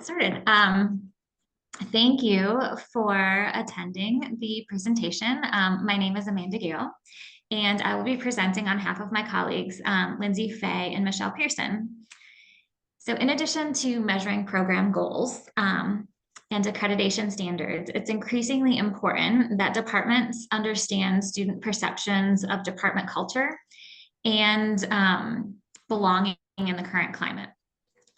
Started. Thank you for attending the presentation. My name is Amanda Gale, and I will be presenting on behalf of my colleagues, Lindsey, Faye, and Michelle Pearson. So in addition to measuring program goals and accreditation standards, it's increasingly important that departments understand student perceptions of department culture and belonging in the current climate.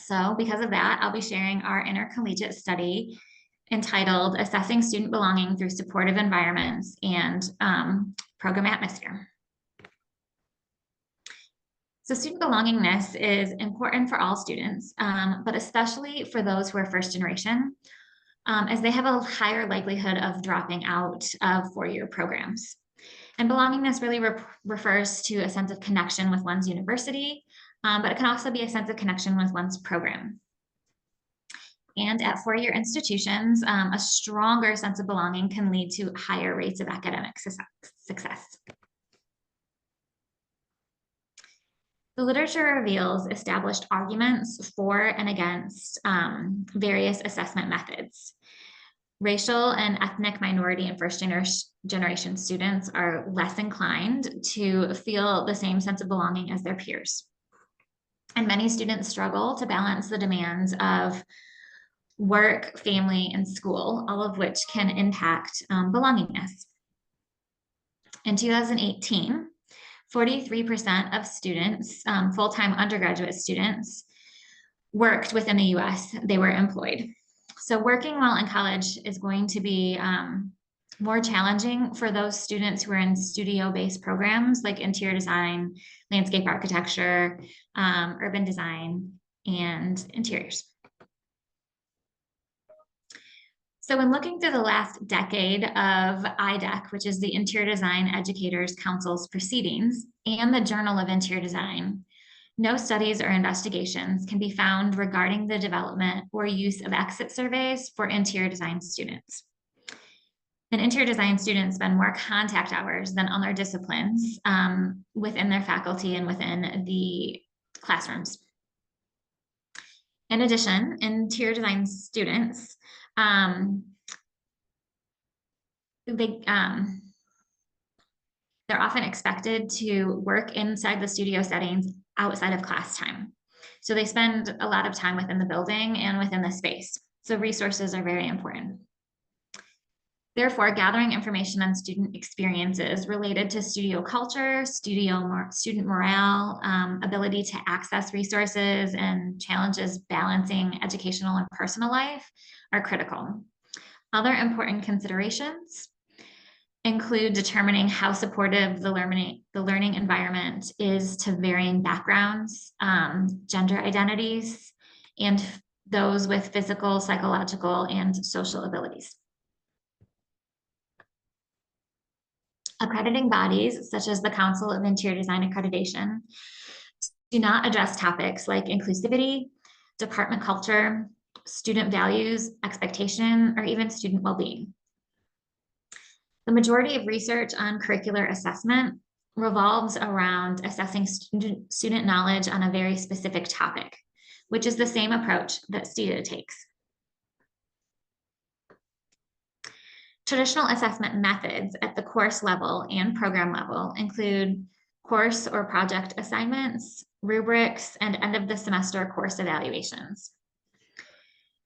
So because of that, I'll be sharing our intercollegiate study entitled Assessing Student Belonging Through Supportive Environments and Program Atmosphere. So student belongingness is important for all students, but especially for those who are first generation, as they have a higher likelihood of dropping out of four-year programs. And belongingness really refers to a sense of connection with one's university, but it can also be a sense of connection with one's program. And at four-year institutions, a stronger sense of belonging can lead to higher rates of academic success. The literature reveals established arguments for and against various assessment methods. Racial and ethnic minority and first generation students are less inclined to feel the same sense of belonging as their peers. And many students struggle to balance the demands of work, family, and school, all of which can impact belongingness. In 2018, 43% of students, full-time undergraduate students, worked within the US. They were employed. So working while in college is going to be more challenging for those students who are in studio-based programs like interior design, landscape architecture, urban design, and interiors. So when looking through the last decade of IDEC, which is the Interior Design Educators Council's proceedings, and the Journal of Interior Design, no studies or investigations can be found regarding the development or use of exit surveys for interior design students. And interior design students spend more contact hours than other disciplines within their faculty and within the classrooms. In addition, interior design students they're often expected to work inside the studio settings outside of class time. So they spend a lot of time within the building and within the space. So resources are very important. Therefore, gathering information on student experiences related to studio culture, student morale, ability to access resources, and challenges balancing educational and personal life are critical. Other important considerations include determining how supportive the learning environment is to varying backgrounds, gender identities, and those with physical, psychological, and social abilities. Accrediting bodies, such as the Council of Interior Design Accreditation, do not address topics like inclusivity, department culture, student values, expectation, or even student well-being. The majority of research on curricular assessment revolves around assessing student knowledge on a very specific topic, which is the same approach that STIDA takes. Traditional assessment methods at the course level and program level include course or project assignments, rubrics, and end of the semester course evaluations.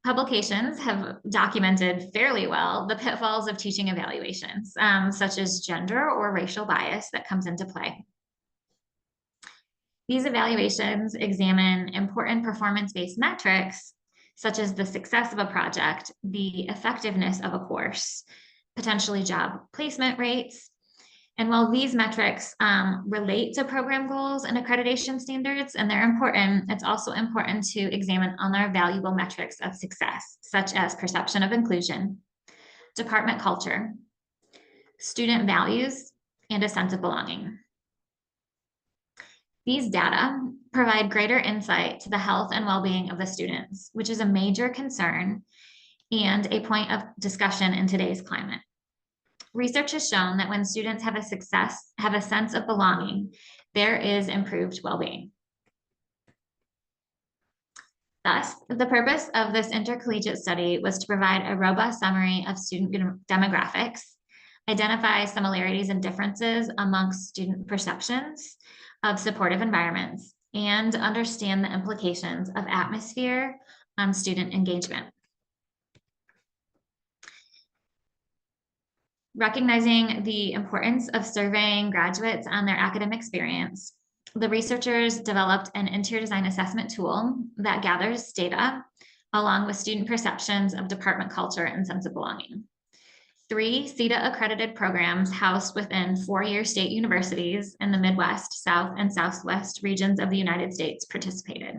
Publications have documented fairly well the pitfalls of teaching evaluations, such as gender or racial bias that comes into play. These evaluations examine important performance-based metrics, such as the success of a project, the effectiveness of a course, potentially job placement rates. And while these metrics relate to program goals and accreditation standards, and they're important, it's also important to examine other valuable metrics of success, such as perception of inclusion, department culture, student values, and a sense of belonging. These data provide greater insight to the health and well-being of the students, which is a major concern and a point of discussion in today's climate. Research has shown that when students have a sense of belonging, there is improved well-being. Thus, the purpose of this intercollegiate study was to provide a robust summary of student demographics, identify similarities and differences amongst student perceptions of supportive environments, and understand the implications of atmosphere on student engagement. Recognizing the importance of surveying graduates on their academic experience, the researchers developed an interior design assessment tool that gathers data along with student perceptions of department culture and sense of belonging. 3 CETA accredited programs housed within 4-year state universities in the Midwest, South, and Southwest regions of the United States participated.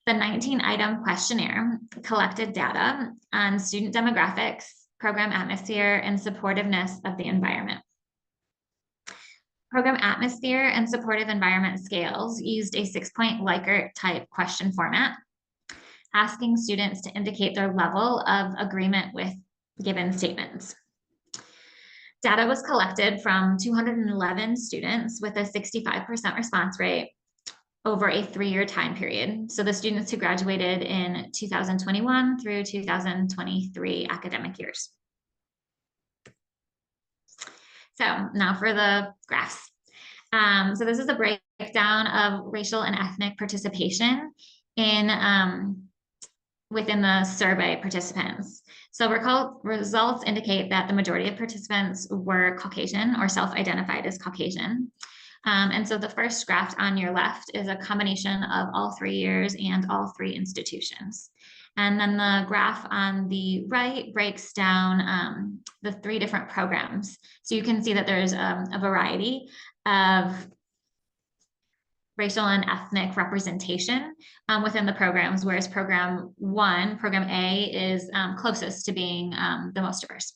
The 19-item questionnaire collected data on student demographics, program atmosphere, and supportiveness of the environment. Program atmosphere and supportive environment scales used a 6-point Likert type question format, asking students to indicate their level of agreement with given statements. Data was collected from 211 students with a 65% response rate over a 3-year time period. So the students who graduated in 2021 through 2023 academic years. So now for the graphs. So this is a breakdown of racial and ethnic participation in within the survey participants. So results indicate that the majority of participants were Caucasian or self-identified as Caucasian. And so the first graph on your left is a combination of all 3 years and all 3 institutions. And then the graph on the right breaks down the 3 different programs. So you can see that there's a variety of racial and ethnic representation within the programs, whereas program A, is closest to being the most diverse.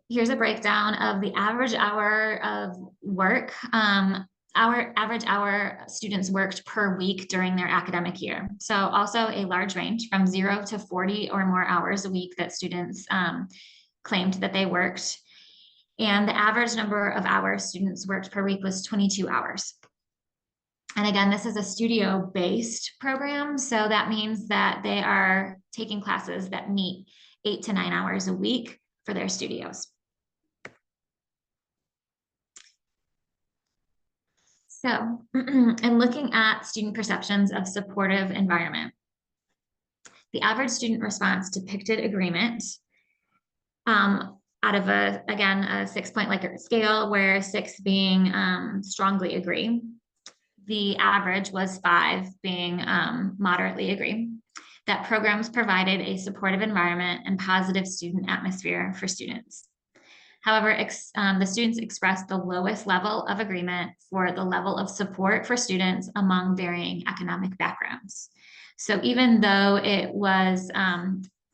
Here's a breakdown of the average hour of work. Our average hour students worked per week during their academic year. So also a large range from 0 to 40 or more hours a week that students claimed that they worked. And the average number of hours students worked per week was 22 hours. And again, this is a studio-based program. So that means that they are taking classes that meet 8 to 9 hours a week for their studios. So, in looking at student perceptions of supportive environment, the average student response depicted agreement out of a 6-point Likert scale, where 6 being strongly agree. The average was 5 being moderately agree. That programs provided a supportive environment and positive student atmosphere for students. However, the students expressed the lowest level of agreement for the level of support for students among varying economic backgrounds. So even though it was,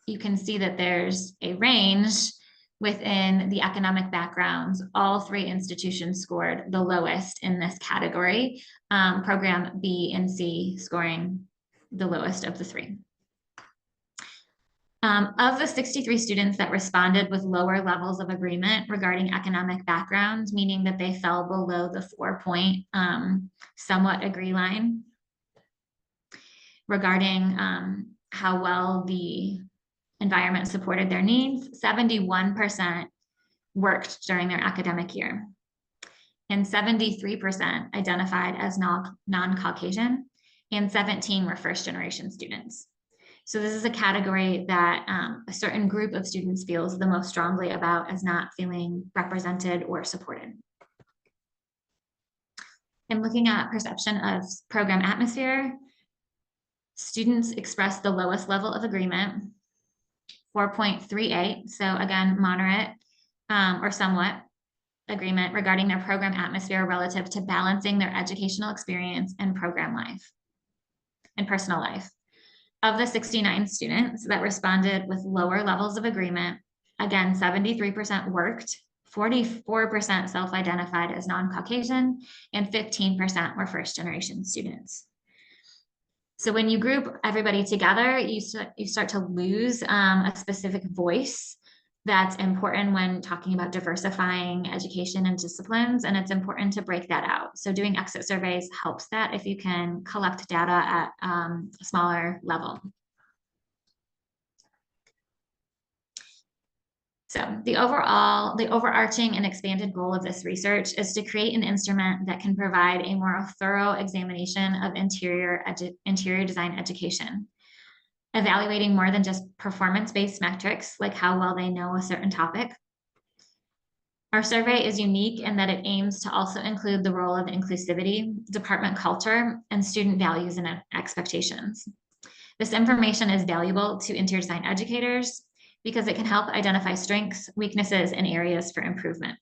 you can see that there's a range within the economic backgrounds, all 3 institutions scored the lowest in this category, program B and C scoring the lowest of the 3. Of the 63 students that responded with lower levels of agreement regarding economic background, meaning that they fell below the 4-point somewhat agree line regarding how well the environment supported their needs, 71% worked during their academic year. And 73% identified as non-Caucasian, and 17 were first-generation students. So this is a category that a certain group of students feels the most strongly about as not feeling represented or supported. And looking at perception of program atmosphere, students expressed the lowest level of agreement, 4.38. So again, moderate or somewhat agreement regarding their program atmosphere relative to balancing their educational experience and program life and personal life. Of the 69 students that responded with lower levels of agreement, again, 73% worked, 44% self-identified as non-Caucasian, and 15% were first-generation students. So when you group everybody together, you start to lose a specific voice That's important when talking about diversifying education and disciplines, and it's important to break that out. So doing exit surveys helps that if you can collect data at a smaller level. So the overarching and expanded goal of this research is to create an instrument that can provide a more thorough examination of interior design education, evaluating more than just performance-based metrics like how well they know a certain topic. Our survey is unique in that it aims to also include the role of inclusivity, department culture, and student values and expectations. This information is valuable to interior design educators because it can help identify strengths, weaknesses, and areas for improvement.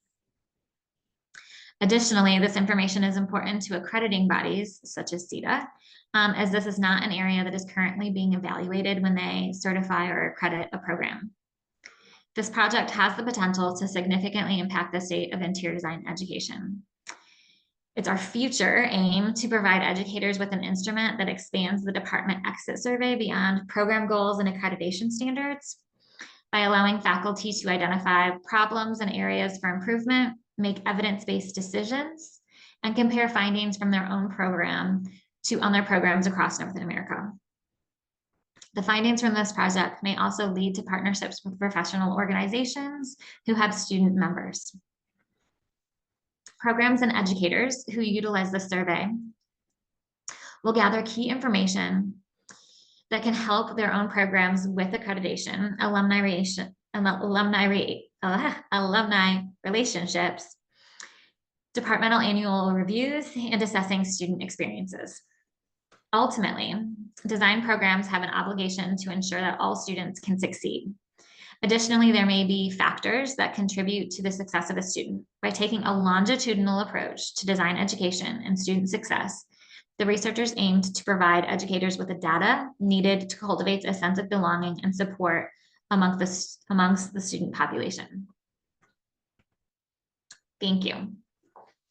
Additionally, this information is important to accrediting bodies such as CETA, as this is not an area that is currently being evaluated when they certify or accredit a program. This project has the potential to significantly impact the state of interior design education. It's our future aim to provide educators with an instrument that expands the department exit survey beyond program goals and accreditation standards by allowing faculty to identify problems and areas for improvement, make evidence-based decisions, and compare findings from their own program to other programs across North America. The findings from this project may also lead to partnerships with professional organizations who have student members. Programs and educators who utilize this survey will gather key information that can help their own programs with accreditation, alumni relationships, departmental annual reviews, and assessing student experiences. Ultimately, design programs have an obligation to ensure that all students can succeed. Additionally, there may be factors that contribute to the success of a student. By taking a longitudinal approach to design education and student success, the researchers aimed to provide educators with the data needed to cultivate a sense of belonging and support amongst the student population. Thank you.